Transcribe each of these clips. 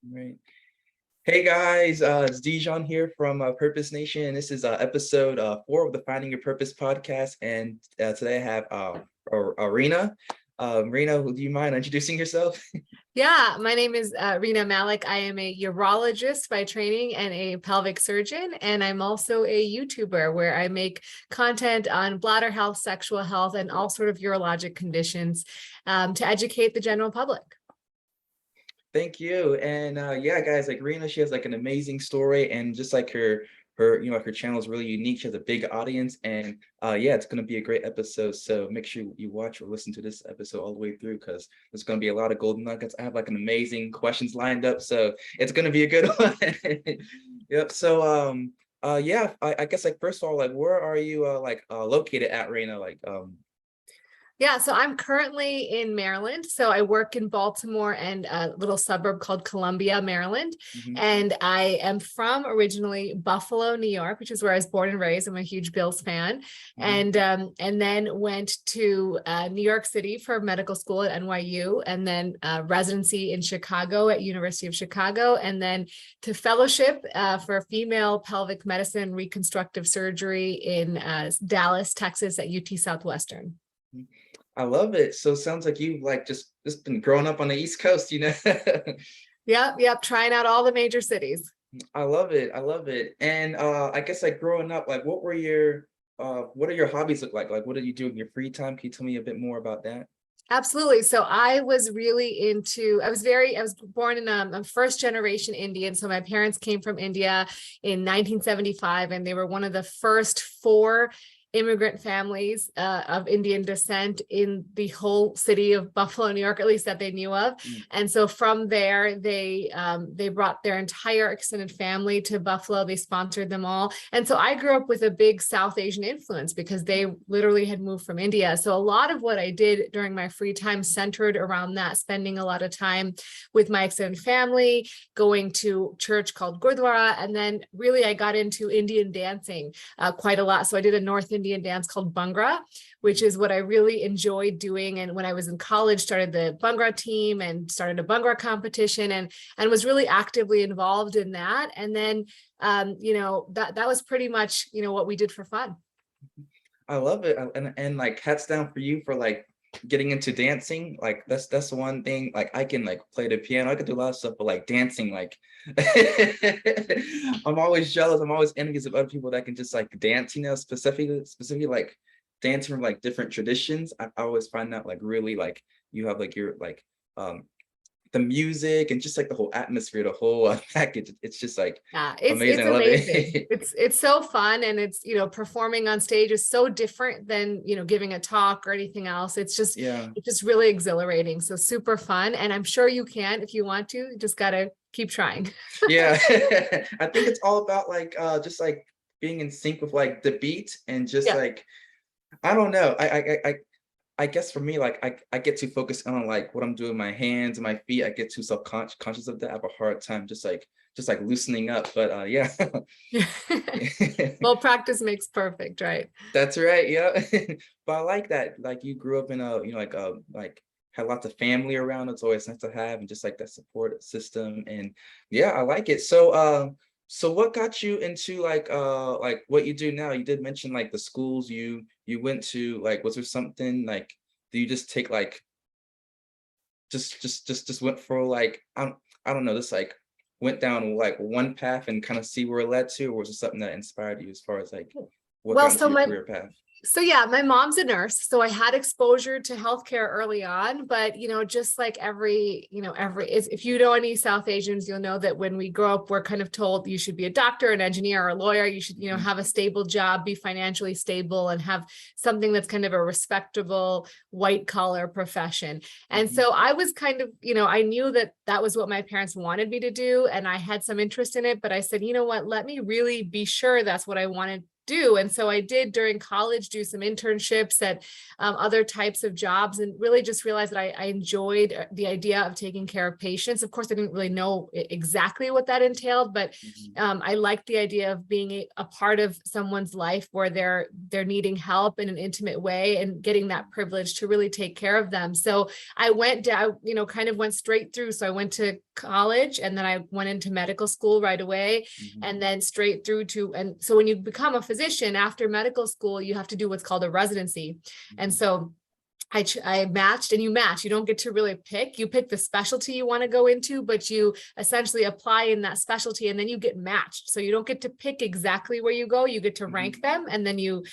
Right. Hey guys, it's Dejon here from Purpose Nation. This is episode 4 of the Finding Your Purpose podcast, and today I have Rena. Rena, do you mind introducing yourself? Yeah, my name is Rena Malik. I am a urologist by training and a pelvic surgeon, and I'm also a YouTuber where I make content on bladder health, sexual health, and all sort of urologic conditions to educate the general public. Thank you. And yeah, guys, like Rena, she has like an amazing story, and just like her channel is really unique. She has a big audience, and yeah, it's gonna be a great episode. So make sure you watch or listen to this episode all the way through, because there's gonna be a lot of golden nuggets. I have like an amazing questions lined up, so it's gonna be a good one. Yep. So yeah, I guess like first of all, like where are you located at, Rena? Yeah, so I'm currently in Maryland. So I work in Baltimore and a little suburb called Columbia, Maryland. Mhm. And I am from originally Buffalo, New York, which is where I was born and raised. I'm a huge Bills fan. Mhm. And then went to New York City for medical school at NYU, and then residency in Chicago at University of Chicago, and then to fellowship for female pelvic medicine reconstructive surgery in Dallas, Texas at UT Southwestern. I love it. So it sounds like you've like just been growing up on the East Coast, you know? Yep. Trying out all the major cities. I love it. I love it. And I guess like growing up, like what are your hobbies look like? Like what do you do in your free time? Can you tell me a bit more about that? Absolutely. So I was really I was born in a first generation Indian. So my parents came from India in 1975, and they were one of the first four immigrant families of Indian descent in the whole city of Buffalo, New York, at least that they knew of. Mm. And so from there, they brought their entire extended family to Buffalo. They sponsored them all. And so I grew up with a big South Asian influence because they literally had moved from India. So a lot of what I did during my free time centered around that, spending a lot of time with my extended family, going to church called Gurdwara. And then really I got into Indian dancing quite a lot. So I did a North Indian dance called Bhangra, which is what I really enjoyed doing. And when I was in college, started the Bhangra team and started a Bhangra competition, and was really actively involved in that. And then, that was pretty much, what we did for fun. I love it. And like hats down for you for like getting into dancing. Like that's one thing. Like I can like play the piano, I can do a lot of stuff, but like dancing, like I'm always jealous. I'm always envious of other people that can just like dance, specifically like dancing from like different traditions. I always find that like really like you have like your like the music and just like the whole atmosphere, the whole package. It's just like Yeah, it's amazing. it's I love amazing. it. It's so fun, and it's performing on stage is so different than giving a talk or anything else. Yeah. It's just really exhilarating. So super fun, and I'm sure you can if you want to. You just gotta keep trying. Yeah. I think it's all about like just like being in sync with like the beat and just Yeah. like I don't know. I guess for me, like I get too focused on like what I'm doing with my hands and my feet. I get too self-conscious of that. I have a hard time just like loosening up. But yeah. Well, practice makes perfect, right? That's right. Yeah. But I like that. Like you grew up in a, like had lots of family around. It's always nice to have, and just like that support system. And yeah, I like it. So what got you into like what you do now? You did mention like the schools you went to. Like, was there something like do you just take like just went for like I don't know, just like went down like one path and kind of see where it led to, or was it something that inspired you as far as like what Well, got into so your my career path? So yeah, my mom's a nurse, so I had exposure to healthcare early on. But just like if you know any South Asians, you'll know that when we grow up, we're kind of told you should be a doctor, an engineer, or a lawyer. You should Mhm. have a stable job, be financially stable, and have something that's kind of a respectable white collar profession. And Mhm. so I was kind of I knew that that was what my parents wanted me to do, and I had some interest in it. But I said, you know what? Let me really be sure that's what I wanted do. And so I did during college do some internships at other types of jobs, and really just realized that I enjoyed the idea of taking care of patients. Of course, I didn't really know exactly what that entailed, but I liked the idea of being a part of someone's life where they're needing help in an intimate way and getting that privilege to really take care of them. So I went down, kind of went straight through. So I went to college, and then I went into medical school right away, and then straight through to, and so when you become a physician after medical school, you have to do what's called a residency. And so I matched, and you match, you don't get to really pick, you pick the specialty you want to go into, but you essentially apply in that specialty and then you get matched. So you don't get to pick exactly where you go, you get to rank them, and then you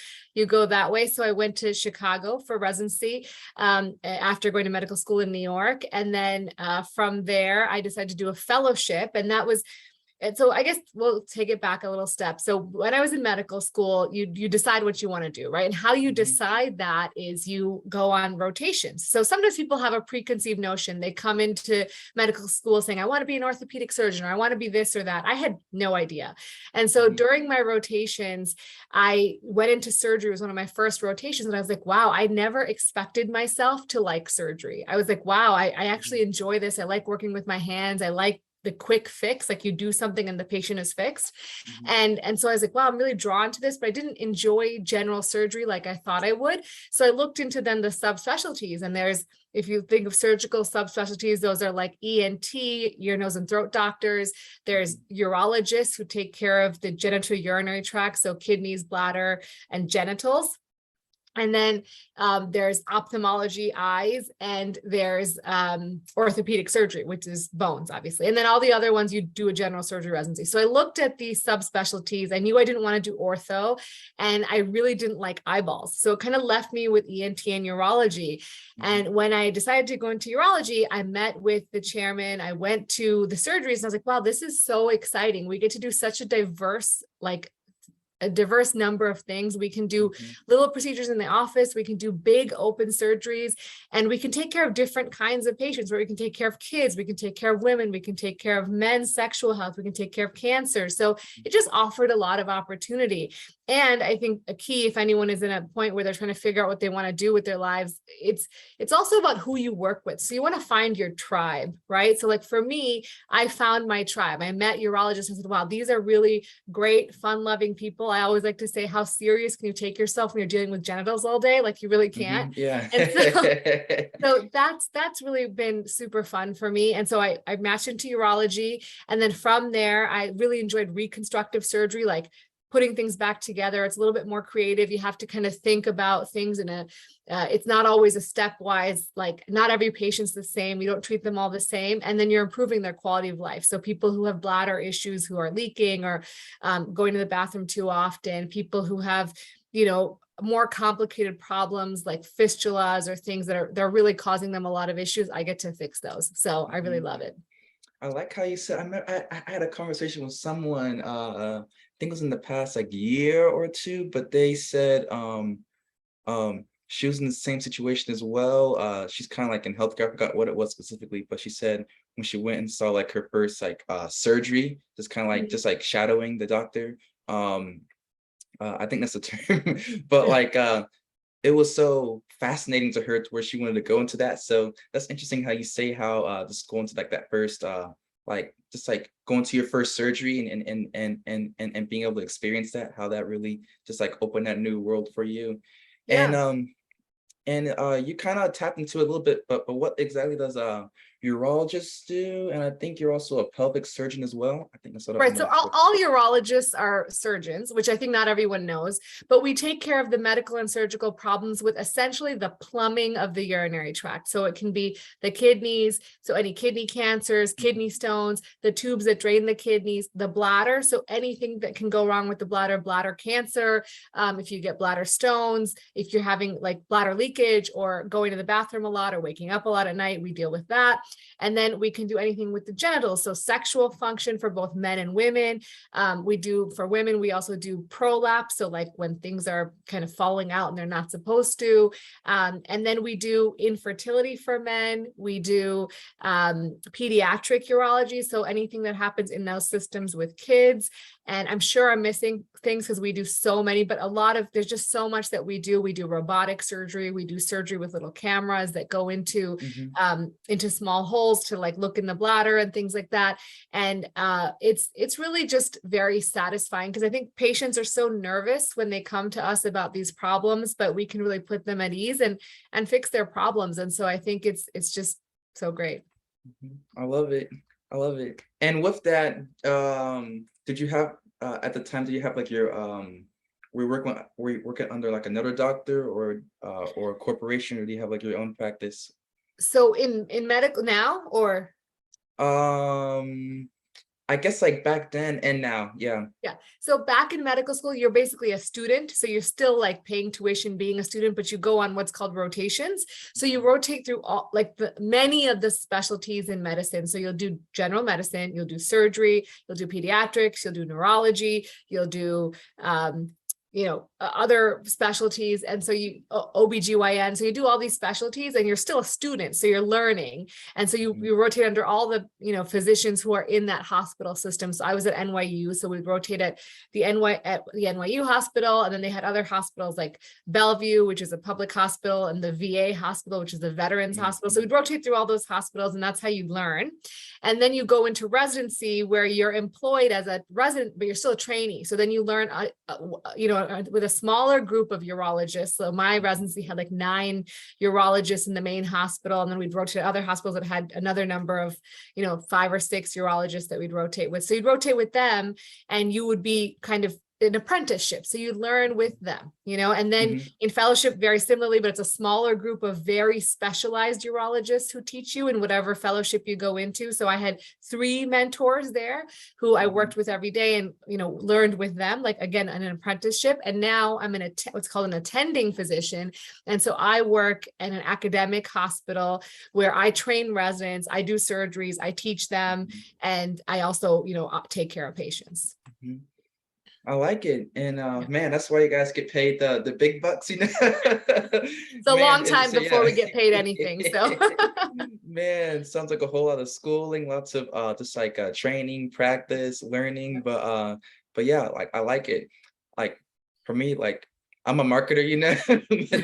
go that way. So I went to Chicago for residency after going to medical school in New York. And then from there, I decided to do a fellowship, and that was, and so I guess we'll take it back a little step. So when I was in medical school, you decide what you want to do, right? And how you decide that is you go on rotations. So sometimes people have a preconceived notion. They come into medical school saying, I want to be an orthopedic surgeon, or I want to be this or that. I had no idea. And so during my rotations, I went into surgery. It was one of my first rotations. And I was like, wow, I never expected myself to like surgery. I was like, wow, I actually enjoy this. I like working with my hands. I like the quick fix, like you do something and the patient is fixed. And so I was like, wow, I'm really drawn to this, but I didn't enjoy general surgery like I thought I would. So I looked into then the subspecialties, and there's, if you think of surgical subspecialties, those are like ENT, ear, nose, and throat doctors. There's urologists who take care of the genitourinary tract, so kidneys, bladder, and genitals. And then there's ophthalmology, eyes, and there's orthopedic surgery, which is bones, obviously. And then all the other ones, you do a general surgery residency. So I looked at these subspecialties. I knew I didn't want to do ortho, and I really didn't like eyeballs. So it kind of left me with ENT and urology. And when I decided to go into urology, I met with the chairman. I went to the surgeries, and I was like, wow, this is so exciting. We get to do such a diverse number of things. We can do little procedures in the office. We can do big open surgeries, and we can take care of different kinds of patients, where we can take care of kids, we can take care of women, we can take care of men's sexual health, we can take care of cancer. So it just offered a lot of opportunity. And I think a key, if anyone is in a point where they're trying to figure out what they want to do with their lives, it's also about who you work with. So you want to find your tribe, right? So like for me, I found my tribe. I met urologists and said, wow, these are really great, fun-loving people. I always like to say, how serious can you take yourself when you're dealing with genitals all day? Like you really can't. Yeah. And so that's really been super fun for me. And so I matched into urology. And then from there, I really enjoyed reconstructive surgery, like putting things back together. It's a little bit more creative. You have to kind of think about things in it's not always a stepwise, like not every patient's the same. You don't treat them all the same. And then you're improving their quality of life. So people who have bladder issues, who are leaking or going to the bathroom too often, people who have, more complicated problems like fistulas or things that they're really causing them a lot of issues, I get to fix those. So I really love it. I like how you said, I had a conversation with someone, I think it was in the past like year or two, but they said she was in the same situation as well. She's kind of like in healthcare, I forgot what it was specifically, but she said when she went and saw like her first like surgery, just kind of like just like shadowing the doctor. I think that's the term, but like it was so fascinating to her to where she wanted to go into that. So that's interesting how you say how just going to like that first like just like going to your first surgery and being able to experience that, how that really just like opened that new world for you. Yeah. And you kind of tapped into it a little bit, but what exactly does a urologist do? And I think you're also a pelvic surgeon as well. I think that's what I Right. So know. all urologists are surgeons, which I think not everyone knows, but we take care of the medical and surgical problems with essentially the plumbing of the urinary tract. So it can be the kidneys, so any kidney cancers, kidney stones, the tubes that drain the kidneys, the bladder. So anything that can go wrong with the bladder, bladder cancer, if you get bladder stones, if you're having like bladder leakage or going to the bathroom a lot or waking up a lot at night, we deal with that. And then we can do anything with the genitals. So sexual function for both men and women. We do for women, we also do prolapse. So like when things are kind of falling out and they're not supposed to. And then we do infertility for men. We do pediatric urology. So anything that happens in those systems with kids. And I'm sure I'm missing things because we do so many, but there's just so much that we do. We do robotic surgery. We do surgery with little cameras that go into small holes to like look in the bladder and things like that. And it's really just very satisfying because I think patients are so nervous when they come to us about these problems, but we can really put them at ease and fix their problems. And so I think it's just so great. I love it. I love it. And with that, did you have at the time, did you have like your were you working under like another doctor or a corporation, or do you have like your own practice? So in medical now, or I guess like back then and now, yeah. yeah. So back in medical school, you're basically a student. So you're still like paying tuition being a student, but you go on what's called rotations. So you rotate through all like many of the specialties in medicine. So you'll do general medicine, you'll do surgery, you'll do pediatrics, you'll do neurology, you'll do other specialties. And so you OBGYN, so you do all these specialties and you're still a student. So you're learning. And so you rotate under all the, physicians who are in that hospital system. So I was at NYU. So we rotate at the NYU hospital. And then they had other hospitals like Bellevue, which is a public hospital, and the VA hospital, which is the Veterans Hospital. So we'd rotate through all those hospitals, and that's how you learn. And then you go into residency where you're employed as a resident, but you're still a trainee. So then you learn, with a smaller group of urologists. So my residency had like 9 urologists in the main hospital. And then we'd rotate to other hospitals that had another number of, 5 or 6 urologists that we'd rotate with. So you'd rotate with them and you would be kind of an apprenticeship. So you learn with them, and then in fellowship, very similarly, but it's a smaller group of very specialized urologists who teach you in whatever fellowship you go into. So I had 3 mentors there who I worked with every day and, learned with them, like again, an apprenticeship. And now I'm in what's called an attending physician. And so I work in an academic hospital where I train residents, I do surgeries, I teach them, and I also, take care of patients. I like it. And man, that's why you guys get paid the big bucks, It's a long time before we get paid anything. So man, sounds like a whole lot of schooling, lots of just like training, practice, learning. But yeah, like I like it. Like for me, like I'm a marketer,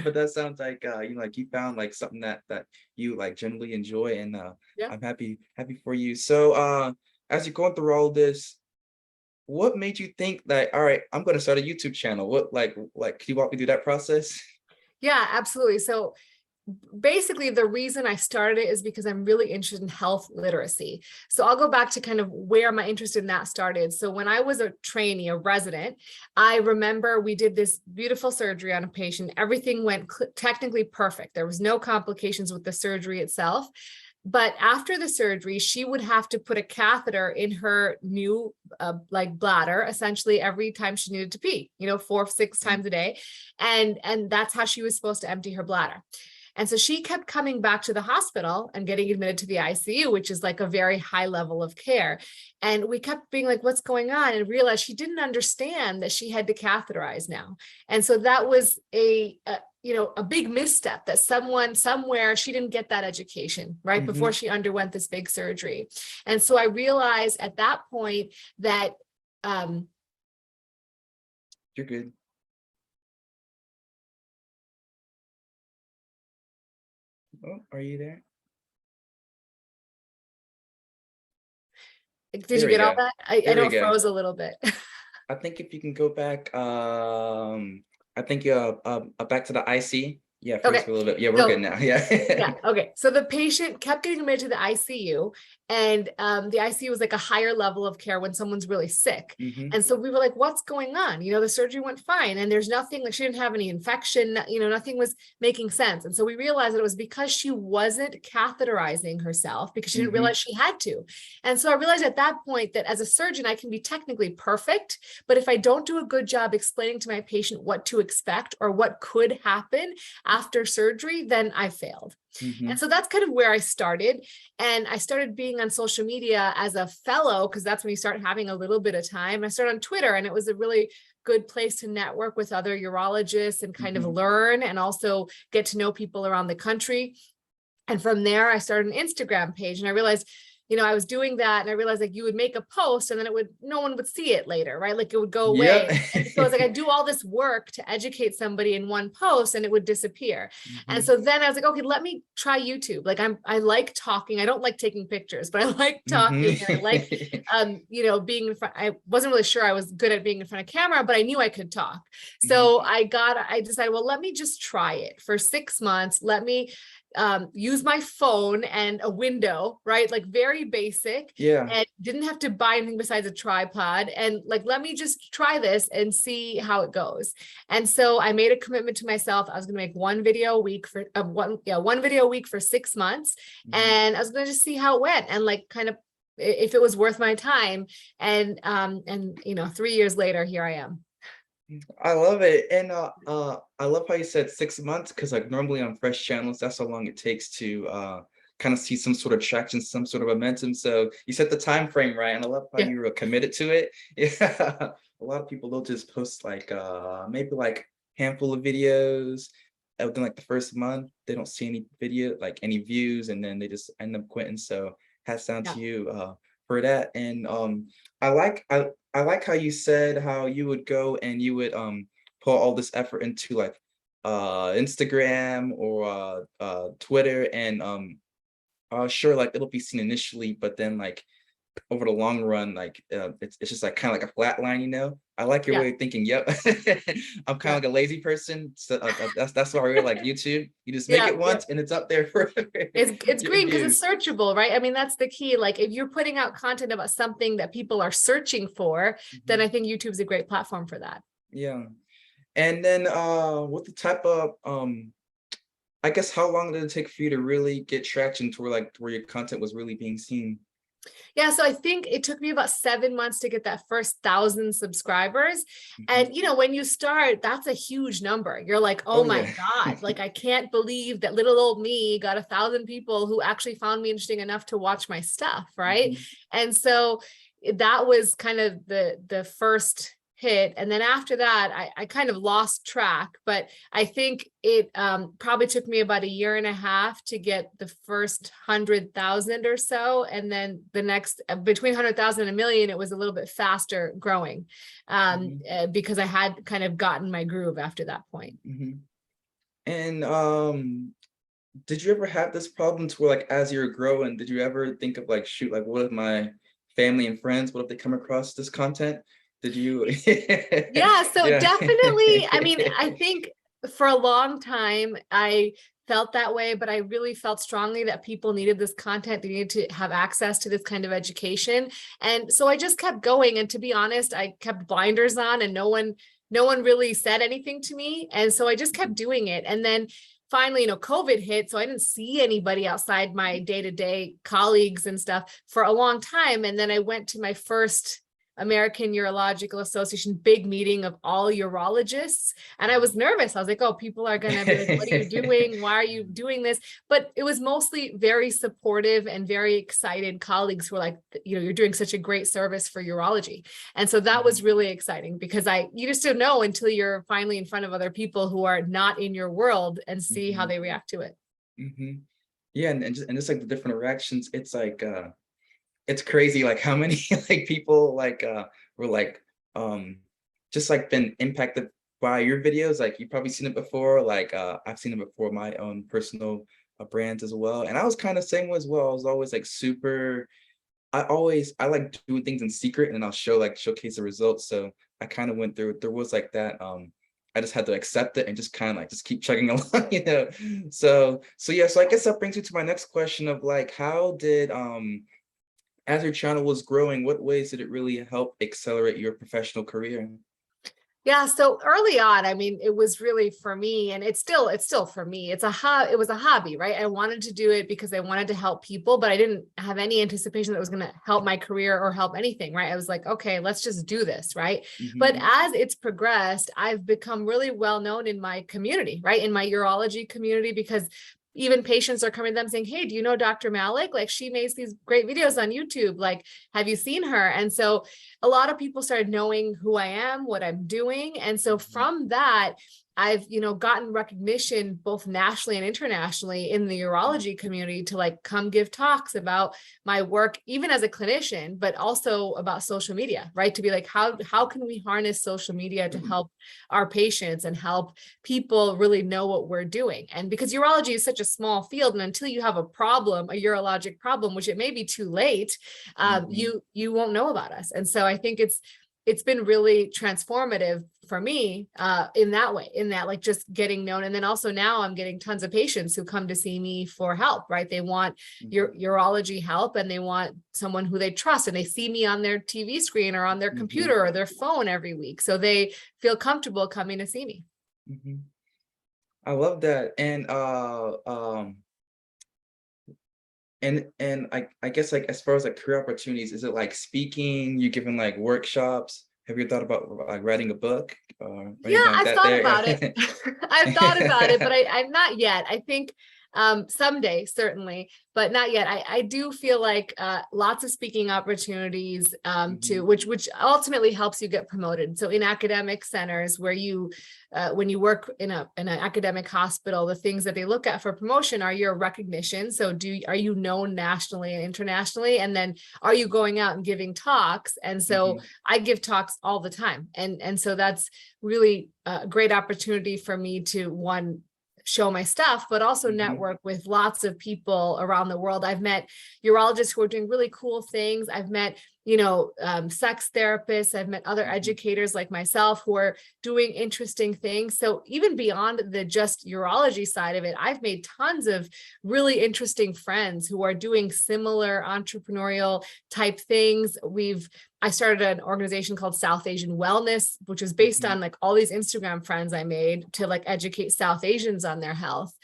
but that sounds like like you found like something that you like generally enjoy, and I'm happy for you. So as you're going through all this, what made you think that, all right, I'm going to start a YouTube channel? What like, can you walk me through that process? Yeah, absolutely. So basically the reason I started it is because I'm really interested in health literacy. So I'll go back to kind of where my interest in that started. So when I was a trainee, a resident, I remember we did this beautiful surgery on a patient. Everything went technically perfect. There was no complications with the surgery itself. But after the surgery, she would have to put a catheter in her new bladder, essentially every time she needed to pee, 4 or 6 times a day. And that's how she was supposed to empty her bladder. And so she kept coming back to the hospital and getting admitted to the ICU, which is like a very high level of care. And we kept being like, what's going on? And realized she didn't understand that she had to catheterize now. And so that was a big misstep, that somewhere she didn't get that education, right? Before she underwent this big surgery. And so I realized at that point that, You're good. Oh, are you there? Did you get all that? I know it froze a little bit. I think if you can go back, I think back to the IC. Yeah, first a little bit. Yeah, we're good now. Yeah. Yeah. Okay. So the patient kept getting admitted to the ICU, and the ICU was like a higher level of care when someone's really sick. And so we were like, what's going on? The surgery went fine, and there's nothing, like she didn't have any infection, nothing was making sense. And so we realized that it was because she wasn't catheterizing herself, because she didn't realize she had to. And so I realized at that point that as a surgeon, I can be technically perfect, but if I don't do a good job explaining to my patient what to expect or what could happen after surgery, then I failed. And so that's kind of where I started. And I started being on social media as a fellow, because that's when you start having a little bit of time. I started on Twitter, and it was a really good place to network with other urologists and kind of learn and also get to know people around the country. And from there, I started an Instagram page, and I realized, I was doing that and I realized like you would make a post and then no one would see it later, right? Like it would go Yep. away. And so I was like, I do all this work to educate somebody in one post and it would disappear. And so then I was like, okay, let me try YouTube. Like I like talking. I don't like taking pictures, but I like talking and I like, being in front. I wasn't really sure I was good at being in front of camera, but I knew I could talk. So I decided, well, let me just try it for 6 months. Let me use my phone and a window, right? Like very basic. Yeah. And didn't have to buy anything besides a tripod. And like, let me just try this and see how it goes. And so I made a commitment to myself. I was going to make one video a week for one video a week for 6 months. And I was going to just see how it went and like kind of if it was worth my time. And 3 years later, here I am. I love it. And I love how you said 6 months, because like normally on fresh channels, that's how long it takes to kind of see some sort of traction, some sort of momentum. So you set the time frame right, and I love how Yeah. you were committed to it. Yeah. A lot of people, they'll just post like maybe like handful of videos within like the first month. They don't see any video, like any views, and then they just end up quitting. So hats down to you for that. And I like I like how you said how you would go and you would put all this effort into like Instagram or Twitter, and sure, like it'll be seen initially, but then like over the long run, like it's just like kind of like a flat line, you know. I like your Yeah. way of thinking. Yep. I'm kind of like a lazy person, so that's why I really like YouTube. You just make it once and it's up there for it's green because views. it's searchable, right? I mean, that's the key. Like if you're putting out content about something that people are searching for, then I think YouTube's a great platform for that. Yeah. And then what the type of I guess how long did it take for you to really get traction to where your content was really being seen? Yeah, so I think it took me about 7 months to get that first 1,000 subscribers. And when you start, that's a huge number. You're like, oh Oh my yeah. God, like I can't believe that little old me got 1,000 people who actually found me interesting enough to watch my stuff, right? And so that was kind of the first hit. And then after that, I kind of lost track, but I think it probably took me about 1.5 years to get the first 100,000 or so. And then the next between 100,000 and 1 million, it was a little bit faster growing because I had kind of gotten my groove after that point. And did you ever have this problem to where like as you're growing, did you ever think of like, shoot, like what if my family and friends, what if they come across this content? Did you? Yeah, so definitely, I mean, I think for a long time I felt that way, but I really felt strongly that people needed this content. They needed to have access to this kind of education. And so I just kept going. And to be honest, I kept blinders on and no one really said anything to me. And so I just kept doing it. And then finally, COVID hit. So I didn't see anybody outside my day-to-day colleagues and stuff for a long time. And then I went to my first American Urological Association big meeting of all urologists. And I was nervous. I was like, oh, people are going to be like, what are you doing? Why are you doing this? But it was mostly very supportive and very excited colleagues who were like, you're doing such a great service for urology. And so that was really exciting because you just don't know until you're finally in front of other people who are not in your world and see how they react to it. Yeah. And just like the different reactions, it's like, it's crazy like how many like people like were like just like been impacted by your videos. Like you've probably seen it before, like I've seen it before my own personal brands as well, and I was kind of same way as well. I was always like super, I like doing things in secret and I'll showcase the results. So I kind of went through, there was like that I just had to accept it and just kind of like just keep chugging along, you know. So yeah, so I guess that brings me to my next question of like, how did as your channel was growing, what ways did it really help accelerate your professional career? Yeah, so early on, I mean, it was really for me, and it's still for me. It was a hobby, right? I wanted to do it because I wanted to help people, but I didn't have any anticipation that it was going to help my career or help anything, right? I was like, okay, let's just do this, right? But as it's progressed, I've become really well known in my community, right? In my urology community, because even patients are coming to them saying, hey, do you know Dr. Malik? Like she makes these great videos on YouTube. Like, have you seen her? And so a lot of people started knowing who I am, what I'm doing. And so from that, I've, gotten recognition both nationally and internationally in the urology community to like come give talks about my work, even as a clinician, but also about social media, right? To be like, how can we harness social media to help our patients and help people really know what we're doing? And because urology is such a small field, and until you have a problem, a urologic problem, which it may be too late, you won't know about us. And so I think it's been really transformative for me in that way, in that like just getting known. And then also now I'm getting tons of patients who come to see me for help, right? They want urology help, and they want someone who they trust, and they see me on their TV screen or on their computer or their phone every week. So they feel comfortable coming to see me. I love that. And I guess like as far as like career opportunities, is it like speaking, you giving like workshops? Have you thought about like writing a book or Yeah, anything like I've that thought there? about it. I've thought about it, but I'm not yet. I think someday, certainly, but not yet. I do feel like lots of speaking opportunities to which ultimately helps you get promoted. So in academic centers where you when you work in an academic hospital, the things that they look at for promotion are your recognition. So are you known nationally and internationally? And then are you going out and giving talks? And so I give talks all the time. And so that's really a great opportunity for me to, one, show my stuff, but also network with lots of people around the world. I've met urologists who are doing really cool things. I've met, sex therapists. I've met other educators like myself who are doing interesting things. So even beyond the just urology side of it, I've made tons of really interesting friends who are doing similar entrepreneurial type things. I started an organization called South Asian Wellness, which is based on like all these Instagram friends I made to like educate South Asians on their health.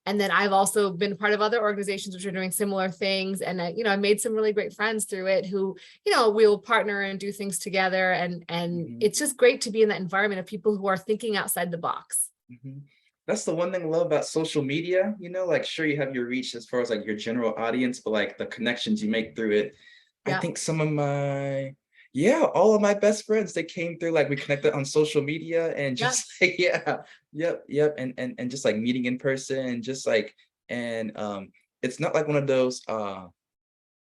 And then I've also been part of other organizations which are doing similar things. And I made some really great friends through it who, we'll partner and do things together. And it's just great to be in that environment of people who are thinking outside the box. That's the one thing I love about social media, like sure you have your reach as far as like your general audience, but like the connections you make through it. I think some of all of my best friends, they came through, like we connected on social media and just like, yep. And just like meeting in person and just like, and it's not like one of those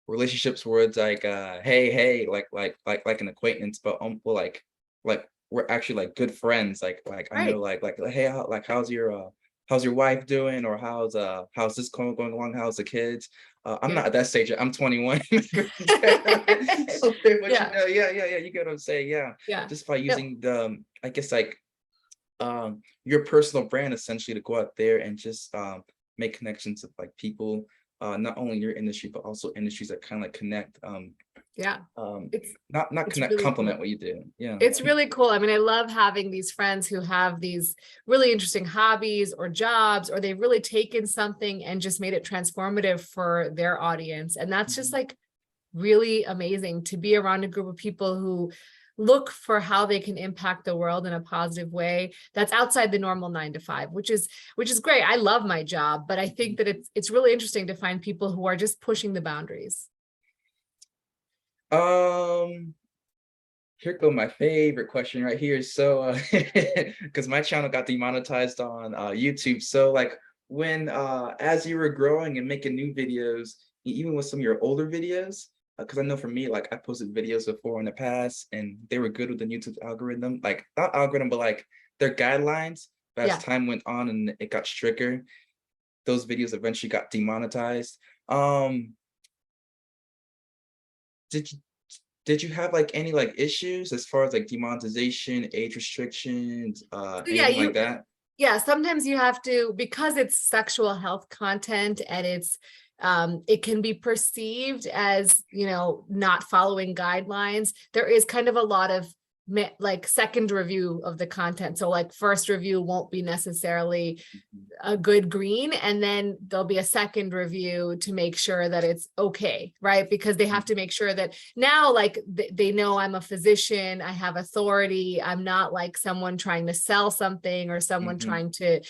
relationships where it's like, hey, like an acquaintance, but well, like we're actually like good friends. Like I know like, hey, how's your wife doing? Or how's this going along? How's the kids? I'm not at that stage yet. I'm 21. So, but you get what I'm saying. Yeah. Just by using the, I guess like your personal brand essentially to go out there and just make connections with like people, not only your industry, but also industries that kind of like connect. It's not connect, really complement what you do. Yeah, it's really cool. I mean, I love having these friends who have these really interesting hobbies or jobs, or they've really taken something and just made it transformative for their audience. And that's just like really amazing to be around a group of people who look for how they can impact the world in a positive way that's outside the normal 9 to 5, which is great. I love my job, but I think that it's really interesting to find people who are just pushing the boundaries. Here go my favorite question right here. So because my channel got demonetized on YouTube. So like when as you were growing and making new videos, even with some of your older videos, because I know for me, like I posted videos before in the past and they were good with the YouTube algorithm, like not algorithm, but like their guidelines. But as time went on and it got stricter, those videos eventually got demonetized. Did you have like any like issues as far as like demonetization, age restrictions, anything like that? Yeah, sometimes you have to, because it's sexual health content and it can be perceived as, not following guidelines. There is kind of a lot of like second review of the content. So like first review won't be necessarily a good green, and then there'll be a second review to make sure that it's okay, right? Because they have to make sure that now like they know I'm a physician, I have authority, I'm not like someone trying to sell something or someone trying to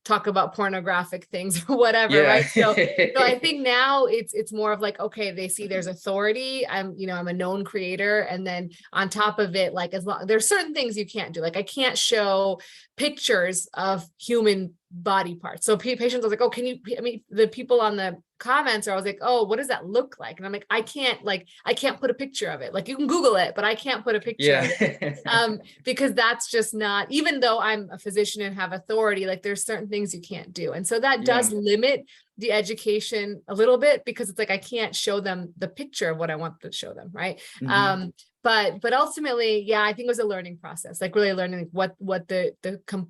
talk about pornographic things or whatever, Yeah. right? So I think now it's more of like, okay, they see there's authority. I'm a known creator. And then on top of it, like as long there's certain things you can't do. Like I can't show pictures of human body parts. So patients was like, oh, can you, I mean, the people on the comments are always like, oh, what does that look like? And I'm like, I can't put a picture of it. Like you can Google it, but I can't put a picture of it. Yeah. Because that's just not, even though I'm a physician and have authority, like there's certain things you can't do. And so that does Yeah. limit the education a little bit, because it's like, I can't show them the picture of what I want to show them. Right. Mhm. But ultimately, yeah, I think it was a learning process, like really learning like what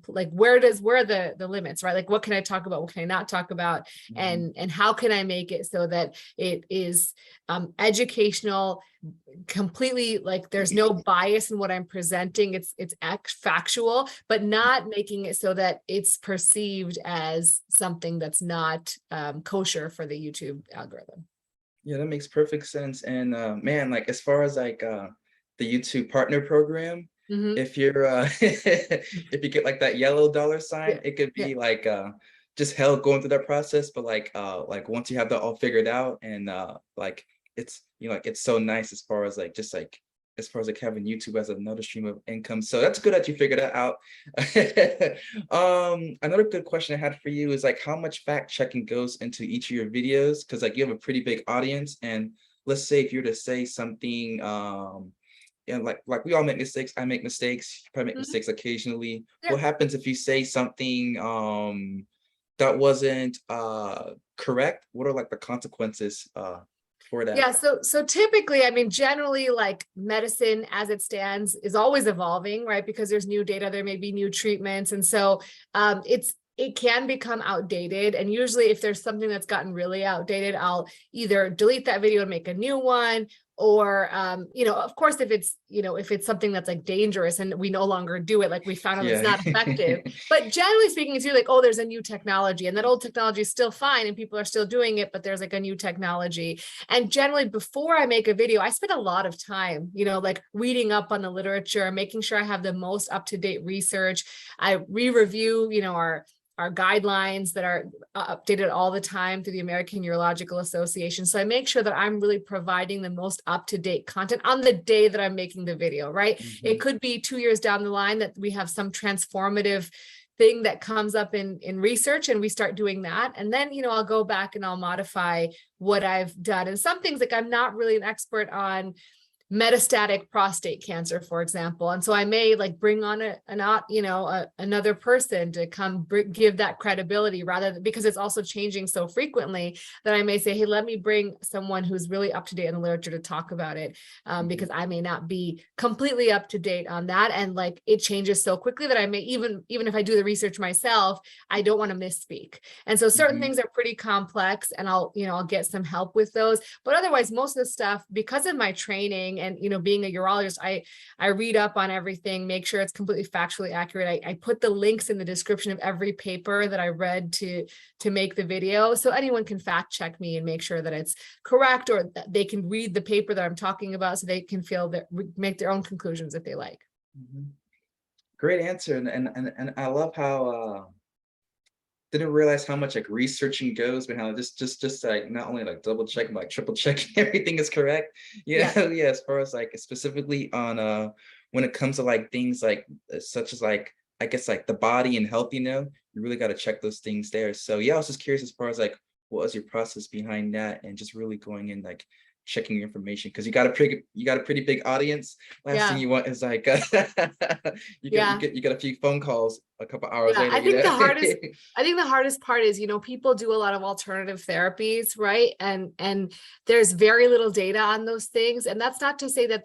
like where are the limits, right? Like what can I talk about? What can I not talk about? Mhm. And how can I make it so that it is educational, completely, like there's no bias in what I'm presenting. It's factual, but not making it so that it's perceived as something that's not kosher for the YouTube algorithm. Yeah, that makes perfect sense. And man, like as far as like the YouTube partner program, Mhm. if you're if you get like that yellow dollar sign, Yeah. it could Yeah. be like just hell going through that process. But like once you have that all figured out and like it's like it's so nice as far as like just like as far as like having YouTube as another stream of income. So that's good that you figured that out. Another good question I had for you is like how much fact checking goes into each of your videos? Because like you have a pretty big audience, and let's say if you were to say something, and like we all make mistakes. I make mistakes. You probably make Mhm. mistakes occasionally. Yeah. What happens if you say something that wasn't correct? What are like the consequences for that? Yeah, so typically, I mean, generally, like medicine as it stands is always evolving, right? Because there's new data, there may be new treatments, and so it can become outdated. And usually, if there's something that's gotten really outdated, I'll either delete that video and make a new one, or of course, if it's something that's like dangerous and we no longer do it, like we found out it's Yeah. not effective. But generally speaking, it's usually like, oh, there's a new technology, and that old technology is still fine, and people are still doing it, but there's like a new technology. And generally, before I make a video, I spend a lot of time, like reading up on the literature, making sure I have the most up-to-date research. I re-review, our guidelines that are updated all the time through the American Urological Association. So I make sure that I'm really providing the most up-to-date content on the day that I'm making the video, right? It Mhm. could be 2 years down the line that we have some transformative thing that comes up in research, and we start doing that. And then, I'll go back and I'll modify what I've done. And some things, like I'm not really an expert on metastatic prostate cancer, for example. And so I may like bring on another person to come give that credibility, rather than, because it's also changing so frequently, that I may say, hey, let me bring someone who's really up to date in the literature to talk about it, because I may not be completely up to date on that. And like it changes so quickly that I may even if I do the research myself, I don't want to misspeak. And so certain Mhm. things are pretty complex, and I'll get some help with those. But otherwise, most of the stuff, because of my training and being a urologist, I read up on everything, make sure it's completely factually accurate. I put the links in the description of every paper that I read to make the video, so anyone can fact check me and make sure that it's correct, or that they can read the paper that I'm talking about, so they can make their own conclusions if they like. Mhm. Great answer, and I love how didn't realize how much like researching goes, but how just like not only like double checking, but like triple checking everything is correct. Yeah, Yeah. yeah. As far as like specifically on when it comes to like things like such as like I guess like the body and health, you really got to check those things there. So yeah, I was just curious as far as like what was your process behind that, and just really going in like checking your information because you got a pretty big audience. Last thing Yeah. you want is like Yeah. you get a few phone calls a couple hours Yeah, later, I think the hardest part is, people do a lot of alternative therapies, right? And there's very little data on those things. And that's not to say that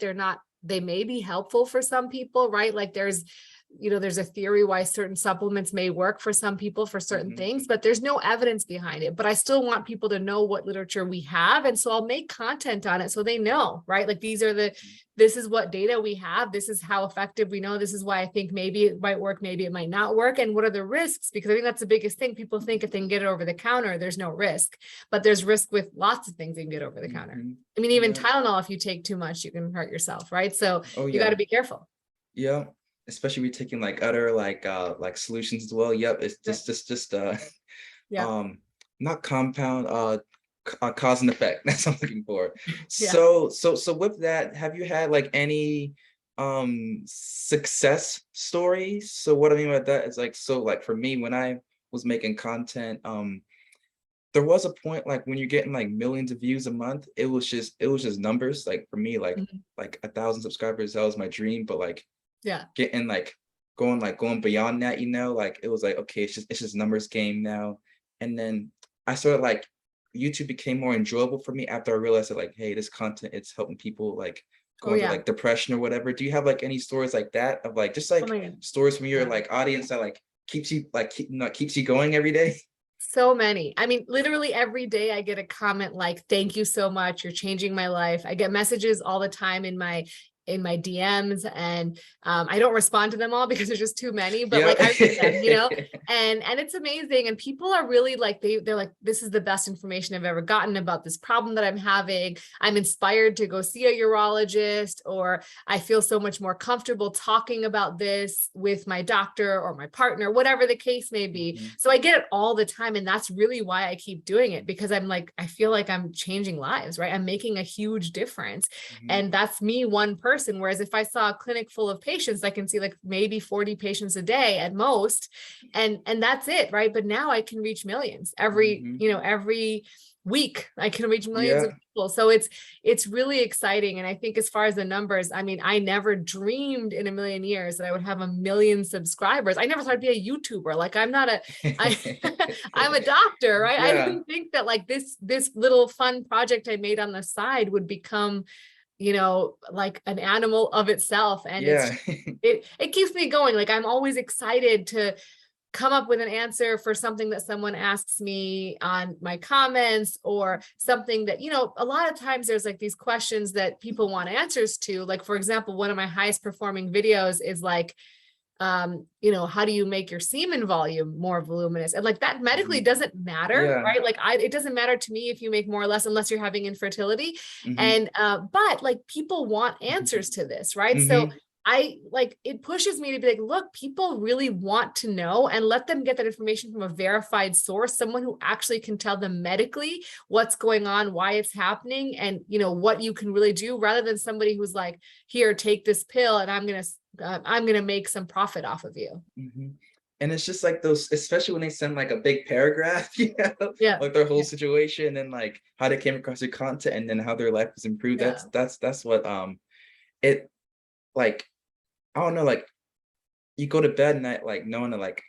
they may be helpful for some people, right? Like there's a theory why certain supplements may work for some people for certain Mhm. things, but there's no evidence behind it. But I still want people to know what literature we have. And so I'll make content on it so they know, right? Like this is what data we have. This is how effective we know. This is why I think maybe it might work, maybe it might not work. And what are the risks? Because I think that's the biggest thing. People think if they can get it over the counter, there's no risk, but there's risk with lots of things you can get over the counter. Mhm. I mean, even Yeah. Tylenol, if you take too much, you can hurt yourself, right? So Oh you got yeah. to be careful. Yeah. especially we're taking like other like solutions as well. Yep, it's Yeah. just Yeah. um not compound cause and effect. That's what I'm looking for. Yeah. So with that, have you had like any success stories? So what I mean by that is like, so like for me, when I was making content, there was a point like when you're getting like millions of views a month, it was just numbers. Like for me, Mhm. like 1,000 subscribers, that was my dream. But like Yeah. getting going beyond that, like it was like, okay, it's just numbers game now. And then I sort of like YouTube became more enjoyable for me after I realized that like, hey, this content, it's helping people like Oh going through yeah. like depression or whatever. Do you have like any stories like that of like just Oh like my God. stories from your Yeah. like audience that like keeps you going every day? So many. I mean, literally every day I get a comment like, thank you so much. You're changing my life. I get messages all the time in my DMs, and I don't respond to them all because there's just too many, but Yeah. like I read them, you know, and it's amazing. And people are really like, they're like, this is the best information I've ever gotten about this problem that I'm having. I'm inspired to go see a urologist, or I feel so much more comfortable talking about this with my doctor or my partner, whatever the case may be. Mhm, So I get it all the time. And that's really why I keep doing it, because I'm like, I feel like I'm changing lives, right? I'm making a huge difference. mhm, And that's me, one person. Whereas if I saw a clinic full of patients, I can see like maybe 40 patients a day at most. And that's it, right? But now I can reach millions every, mhm. every week. I can reach millions of Yeah. people. So it's really exciting. And I think as far as the numbers, I mean, I never dreamed in a million years that I would have 1 million subscribers. I never thought I'd be a YouTuber. Like I I'm a doctor, right? I Yeah. didn't think that like this little fun project I made on the side would become, like an animal of itself. And Yeah. it keeps me going. Like I'm always excited to come up with an answer for something that someone asks me on my comments, or something that, a lot of times there's like these questions that people want answers to. Like, for example, one of my highest performing videos is like, how do you make your semen volume more voluminous? And like that medically Mhm. doesn't matter, Yeah. right? Like it doesn't matter to me if you make more or less, unless you're having infertility. Mhm. And but like people want answers to this, right? So Mhm. I like, it pushes me to be like, look, people really want to know, and let them get that information from a verified source, someone who actually can tell them medically what's going on, why it's happening, and what you can really do, rather than somebody who's like, here, take this pill and I'm gonna make some profit off of you. Mhm. And it's just like those, especially when they send like a big paragraph, Yeah. like their whole Yeah. situation and like how they came across your content and then how their life was improved. Yeah. That's what it like, I don't know, like you go to bed at night like knowing that like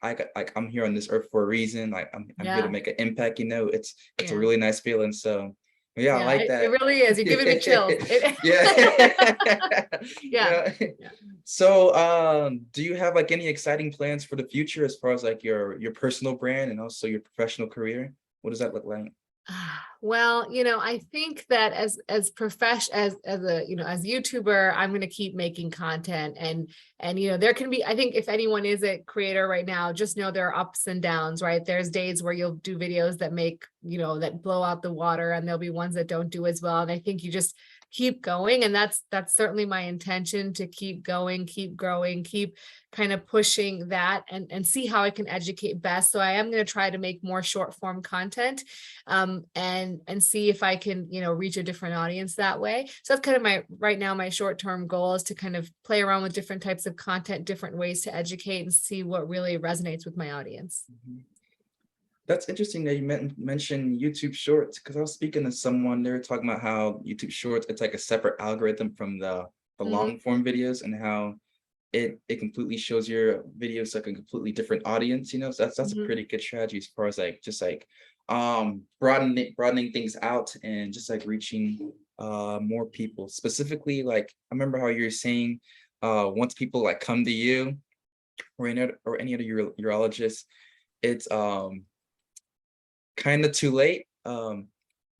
I'm here on this earth for a reason. Like I'm here to Yeah. make an impact, it's a Yeah. really nice feeling. So yeah, I Yeah. like It that. really is. You're giving me chills. Yeah. Yeah. Yeah. Yeah. So do you have like any exciting plans for the future as far as like your personal brand and also your professional career? What does that look like? Well, I think that as profession as a as YouTuber, I'm going to keep making content, and there can be, I think if anyone is a creator right now, just know there are ups and downs, right? There's days where you'll do videos that make, that blow out the water, and there'll be ones that don't do as well. And I think you just keep going, and that's certainly my intention, to keep going, keep growing, keep kind of pushing that, and see how I can educate best. So I am going to try to make more short form content, and see if I can, reach a different audience that way. So that's kind of right now, my short-term goal is to kind of play around with different types of content, different ways to educate, and see what really resonates with my audience. Mhm. That's interesting that you mentioned YouTube Shorts, because I was speaking to someone, they were talking about how YouTube Shorts, it's like a separate algorithm from the Mhm. long form videos, and how it completely shows your videos like a completely different audience. So that's a Mhm. pretty good strategy as far as like just like broadening things out and just like reaching more people. Specifically, like I remember how you were saying once people like come to you or any other urologist, it's kind of too late. Did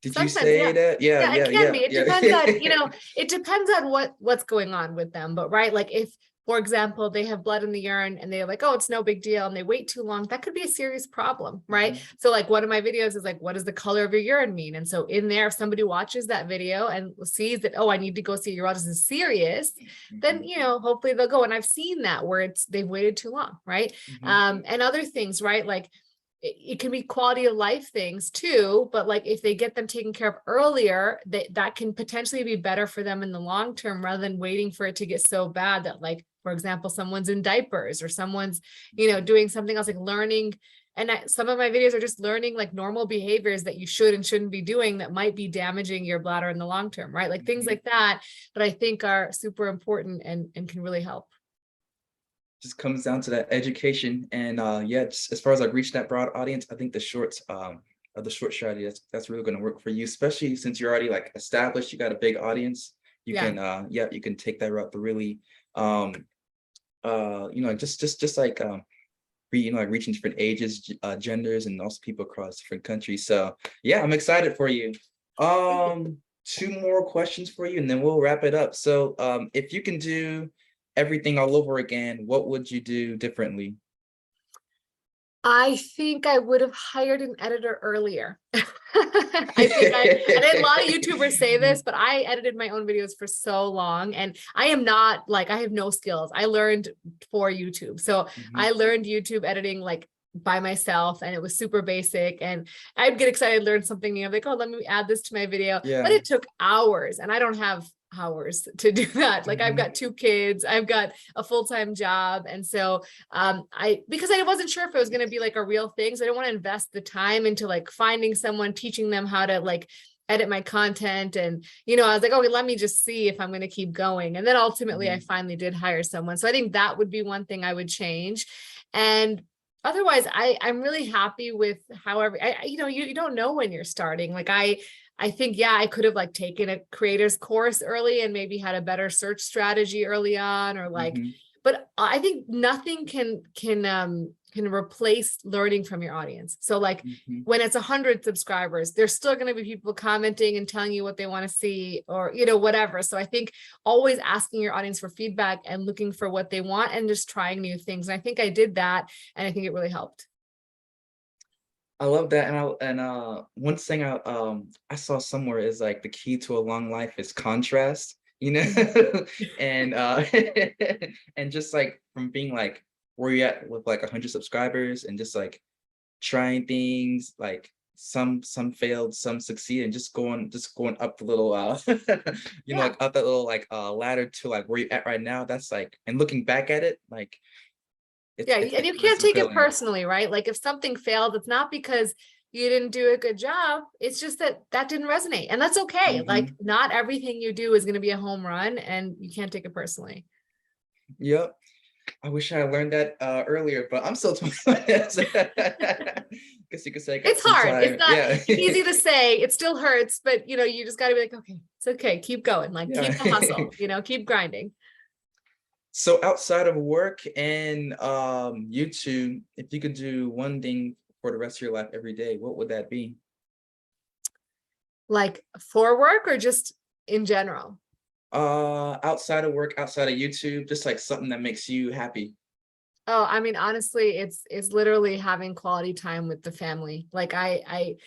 you Sometimes, say yeah. that? Yeah, Yeah, it yeah, can yeah, be. It depends on, yeah. it depends on what's going on with them. But right, like for example, they have blood in the urine and they're like, oh, it's no big deal, and they wait too long, that could be a serious problem, right? Mhm. So like one of my videos is like, what does the color of your urine mean? And so in there, if somebody watches that video and sees that, oh, I need to go see a urologist, is serious, then, Mhm. hopefully they'll go. And I've seen that where they've waited too long, right? Mhm. And other things, right? Like it can be quality of life things too, but like if they get them taken care of earlier, that can potentially be better for them in the long term, rather than waiting for it to get so bad that, like, for example, someone's in diapers or someone's, doing something else, like learning. And some of my videos are just learning like normal behaviors that you should and shouldn't be doing that might be damaging your bladder in the long term, right? Like things Mhm. like that, that I think are super important and can really help. Just comes down to that education, and yeah, just as far as like reaching that broad audience, I think the short strategy, that's really going to work for you, especially since you're already like established, you got a big audience. You Yeah. can yeah, you can take that route to really um just like like reaching different ages, genders, and also people across different countries. So yeah, I'm excited for you. Thank you. Two more questions for you, and then we'll wrap it up. So if you can do everything all over again, what would you do differently? I think I would have hired an editor earlier. And a lot of YouTubers say this, but I edited my own videos for so long, and I am not like, I have no skills. I learned for YouTube. So I Mhm. learned YouTube editing like by myself, and it was super basic, and I'd get excited, learn something new. I'm like, oh, let me add this to my video. But Yeah. it took hours, and I don't have hours to do that. Like I've Mhm. got 2 kids, I've got a full-time job. And so because I wasn't sure if it was going to be like a real thing, so I didn't want to invest the time into like finding someone, teaching them how to like edit my content. And I was like, okay, let me just see if I'm going to keep going. And then ultimately I Mhm. finally did hire someone. So I think that would be one thing I would change. And otherwise, I'm really happy with however you don't know when you're starting. Like I think, yeah, I could have like taken a creator's course early and maybe had a better search strategy early on, or like, Mhm. but I think nothing can replace learning from your audience. So like Mhm. when it's 100 subscribers, there's still going to be people commenting and telling you what they want to see, or whatever. So I think always asking your audience for feedback and looking for what they want and just trying new things. And I think I did that, and I think it really helped. I love that, and one thing I saw somewhere is like the key to a long life is contrast, and and just like from being like where you at with like 100 subscribers, and just like trying things, like some failed, some succeed, and just going up the little Yeah. like up that little like ladder to like where you're at right now. That's like, and looking back at it, like Yeah, and you can't it's take it fulfilling. personally, right? Like if something failed, it's not because you didn't do a good job. It's just that didn't resonate, and that's okay. Like Hmm. not everything you do is going to be a home run, and you can't take it personally. Yep. I wish I had learned that earlier, but I'm still 20. Guess you could say I got It's some hard. It's time. not Yeah. it's easy to say. It still hurts, but you just got to be like, okay, it's okay. Keep going. Like Yeah. keep the hustle, keep grinding. So outside of work and YouTube, if you could do one thing for the rest of your life every day, what would that be? Like for work or just in general? Outside of work, outside of YouTube, just like something that makes you happy. Oh, I mean, honestly, it's literally having quality time with the family. Like I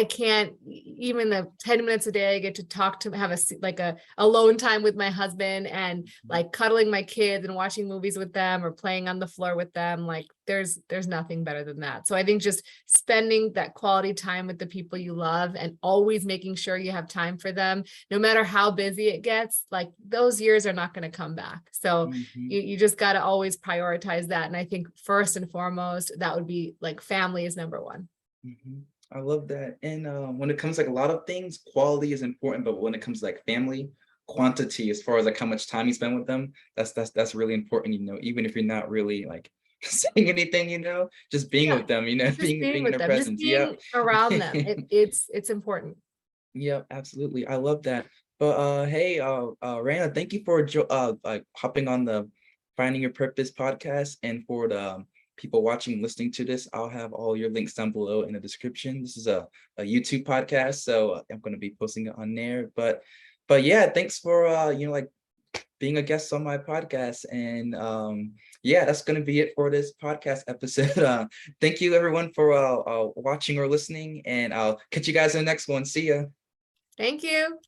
can't even the 10 minutes a day I get to talk to have like a alone time with my husband, and like cuddling my kids and watching movies with them or playing on the floor with them. Like there's nothing better than that. So I think just spending that quality time with the people you love and always making sure you have time for them, no matter how busy it gets, like those years are not going to come back. So Hmm. you just got to always prioritize that. And I think first and foremost, that would be like family is number one. Hmm. I love that. And when it comes like a lot of things, quality is important, but when it comes to like family, quantity, as far as like how much time you spend with them, that's really important. Even if you're not really like saying anything, just being Yeah. with them, Just being being in with their them, just presence. Yep. being around them. It's important. Yep, absolutely. I love that. But hey, Raina, thank you for like hopping on the Finding Your Purpose podcast, and for the people watching and listening to this. I'll have all your links down below in the description. This is a YouTube podcast, so I'm going to be posting it on there. But yeah, thanks for like being a guest on my podcast. And yeah, that's going to be it for this podcast episode. Thank you everyone for watching or listening, and I'll catch you guys in the next one. See ya. Thank you.